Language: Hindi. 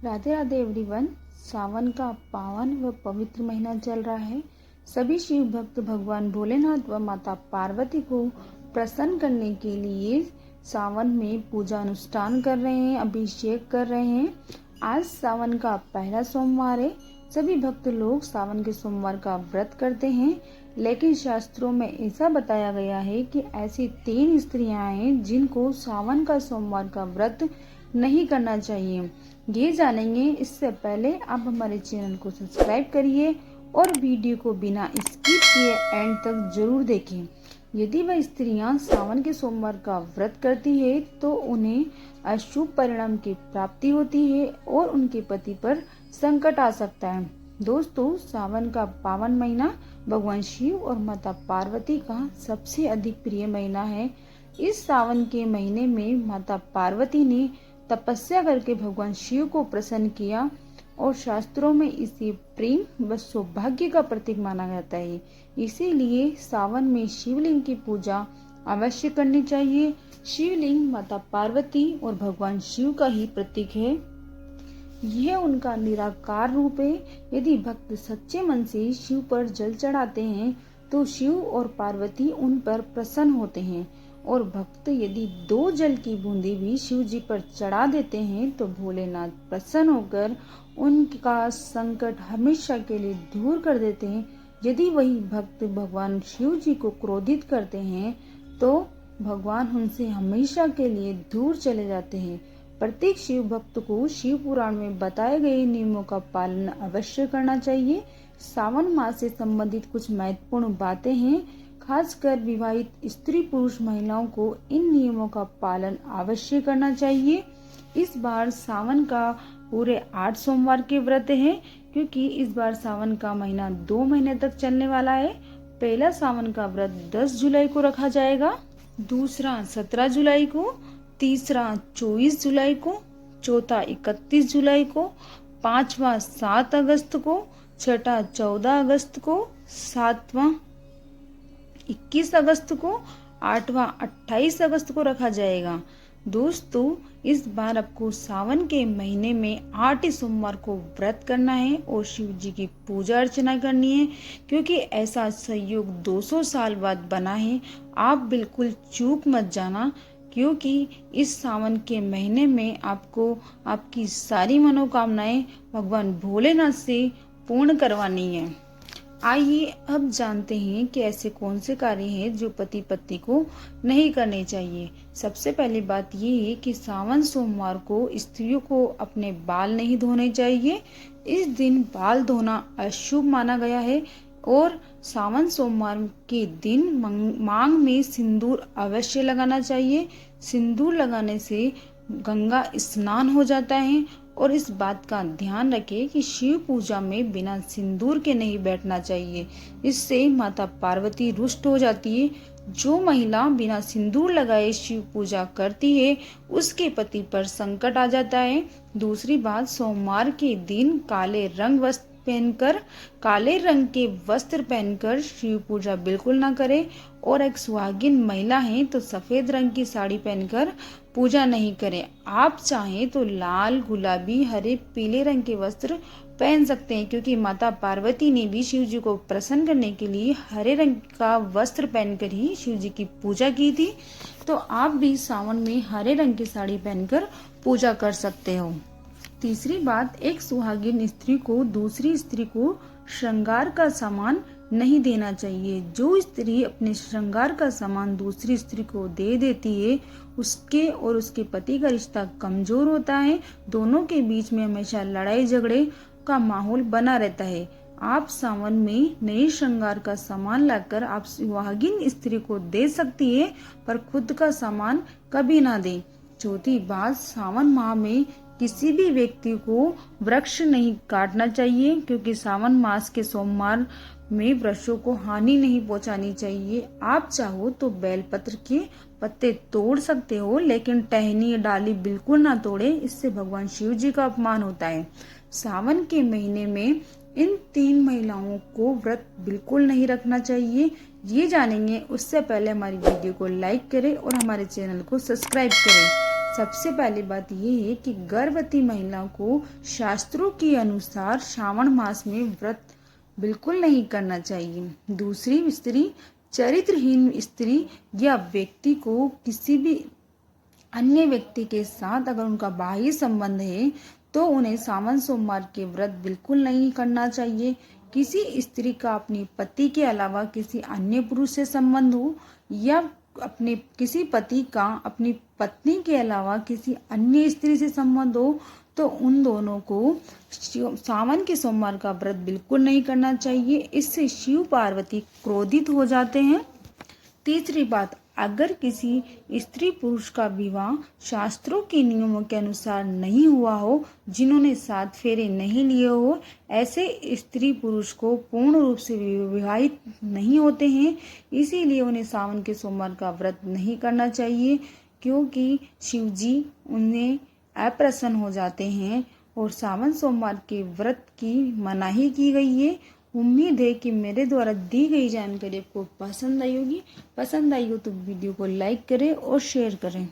राधे राधे एवरीवन। सावन का पावन व पवित्र महीना चल रहा है। सभी शिव भक्त भगवान भोलेनाथ व माता पार्वती को प्रसन्न करने के लिए सावन में पूजा अनुष्ठान कर रहे हैं, अभिषेक कर रहे हैं। आज सावन का पहला सोमवार है। सभी भक्त लोग सावन के सोमवार का व्रत करते हैं, लेकिन शास्त्रों में ऐसा बताया गया है कि ऐसी 3 स्त्रियां हैं जिनको सावन का सोमवार का व्रत नहीं करना चाहिए। ये जानेंगे। इससे पहले आप हमारे चैनल को सब्सक्राइब करिए और वीडियो को बिना स्किप किए एंड तक जरूर देखें। यदि वह स्त्रियां सावन के सोमवार का व्रत करती है तो उन्हें अशुभ परिणाम की प्राप्ति होती है और उनके पति पर संकट आ सकता है। दोस्तों, सावन का पावन महीना भगवान शिव और माता पार्वती का सबसे अधिक प्रिय महीना है। इस सावन के महीने में माता पार्वती ने तपस्या करके भगवान शिव को प्रसन्न किया और शास्त्रों में इसे प्रेम व सौभाग्य का प्रतीक माना जाता है। इसीलिए सावन में शिवलिंग की पूजा अवश्य करनी चाहिए। शिवलिंग माता पार्वती और भगवान शिव का ही प्रतीक है। यह उनका निराकार रूप है। यदि भक्त सच्चे मन से शिव पर जल चढ़ाते हैं तो शिव और पार्वती उन पर प्रसन्न होते हैं, और भक्त यदि 2 जल की बूंदें भी शिव जी पर चढ़ा देते हैं तो भोलेनाथ प्रसन्न होकर उनका संकट हमेशा के लिए दूर कर देते हैं। यदि वही भक्त भगवान शिव जी को क्रोधित करते हैं तो भगवान उनसे हमेशा के लिए दूर चले जाते हैं। प्रत्येक शिव भक्त को शिव पुराण में बताए गए नियमों का पालन अवश्य करना चाहिए। सावन मास से संबंधित कुछ महत्वपूर्ण बातें हैं। खासकर विवाहित स्त्री पुरुष महिलाओं को इन नियमों का पालन अवश्य करना चाहिए। इस बार सावन का पूरे 8 सोमवार के व्रत हैं, क्योंकि इस बार सावन का महीना 2 महीने तक चलने वाला है। पहला सावन का व्रत 10 जुलाई को रखा जाएगा, दूसरा 17 जुलाई को, तीसरा 24 जुलाई को, चौथा 31 जुलाई को, पांचवा 7 अगस्त को, छठा 14 अगस्त को, सातवां 21 अगस्त को, 8वां 28 अगस्त को रखा जाएगा। दोस्तों, इस बार आपको सावन के महीने में 8 सोमवार को व्रत करना है और शिव जी की पूजा अर्चना करनी है, क्योंकि ऐसा संयोग 200 साल बाद बना है। आप बिल्कुल चूक मत जाना, क्योंकि इस सावन के महीने में आपको आपकी सारी मनोकामनाएं भगवान भोलेनाथ से पूर्ण करवानी है। आइए अब जानते हैं कि ऐसे कौन से कार्य हैं जो पति पत्नी को नहीं करने चाहिए। सबसे पहली बात ये है कि सावन सोमवार को स्त्रियों को अपने बाल नहीं धोने चाहिए। इस दिन बाल धोना अशुभ माना गया है और सावन सोमवार के दिन मांग में सिंदूर अवश्य लगाना चाहिए। सिंदूर लगाने से गंगा स्नान हो जाता है, और इस बात का ध्यान रखें कि शिव पूजा में बिना सिंदूर के नहीं बैठना चाहिए। इससे माता पार्वती रुष्ट हो जाती है। जो महिला बिना सिंदूर लगाए शिव पूजा करती है उसके पति पर संकट आ जाता है। दूसरी बात, सोमवार के दिन काले रंग के वस्त्र पहनकर शिव पूजा बिल्कुल ना करें, और एक सुहागिन महिला है तो सफेद रंग की साड़ी पहनकर पूजा नहीं करें। आप चाहें तो लाल, गुलाबी, हरे, पीले रंग के वस्त्र पहन सकते हैं, क्योंकि माता पार्वती ने भी शिव जी को प्रसन्न करने के लिए हरे रंग का वस्त्र पहनकर ही शिव जी की पूजा की थी। तो आप भी सावन में हरे रंग की साड़ी पहनकर पूजा कर सकते हो। तीसरी बात, एक सुहागिन स्त्री को दूसरी स्त्री को श्रृंगार का सामान नहीं देना चाहिए। जो स्त्री अपने श्रृंगार का सामान दूसरी स्त्री को दे देती है उसके और उसके पति का रिश्ता कमजोर होता है। दोनों के बीच में हमेशा लड़ाई झगड़े का माहौल बना रहता है। आप सावन में नए श्रृंगार का सामान लाकर आप सुहागिन स्त्री को दे सकती है, पर खुद का सामान कभी ना दें। चौथी बात, सावन माह में किसी भी व्यक्ति को वृक्ष नहीं काटना चाहिए, क्योंकि सावन मास के सोमवार में वृक्षों को हानि नहीं पहुंचानी चाहिए। आप चाहो तो बेलपत्र के पत्ते तोड़ सकते हो, लेकिन टहनी डाली बिल्कुल ना तोड़े, इससे भगवान शिव जी का अपमान होता है। सावन के महीने में इन 3 महिलाओं को व्रत बिल्कुल नहीं रखना चाहिए। ये जानेंगे उससे पहले हमारी वीडियो को लाइक करें और हमारे चैनल को सब्सक्राइब करें। सबसे पहली बात ये है कि गर्भवती महिला को शास्त्रों के अनुसार श्रावण मास में व्रत बिल्कुल नहीं करना चाहिए। दूसरी स्त्री, चरित्रहीन स्त्री या व्यक्ति को किसी भी अन्य व्यक्ति के साथ अगर उनका बाह्य संबंध है तो उन्हें सावन सोमवार के व्रत बिल्कुल नहीं करना चाहिए। किसी स्त्री का अपने पति के अलावा किसी अन्य पुरुष से संबंध हो या अपने किसी पति का अपनी पत्नी के अलावा किसी अन्य स्त्री से संबंध हो तो उन दोनों को सावन के सोमवार का व्रत बिल्कुल नहीं करना चाहिए। इससे शिव पार्वती क्रोधित हो जाते हैं। तीसरी बात, अगर किसी स्त्री पुरुष का विवाह शास्त्रों के नियमों के अनुसार नहीं हुआ हो, जिन्होंने 7 फेरे नहीं लिए हो, ऐसे स्त्री पुरुष को पूर्ण रूप से विवाहित नहीं होते हैं। इसीलिए उन्हें सावन के सोमवार का व्रत नहीं करना चाहिए, क्योंकि शिव जी उन्हें अप्रसन्न हो जाते हैं और सावन सोमवार के व्रत की मनाही की गई है। उम्मीद है कि मेरे द्वारा दी गई जानकारी आपको पसंद आई होगी। पसंद आई हो तो वीडियो को लाइक करें और शेयर करें।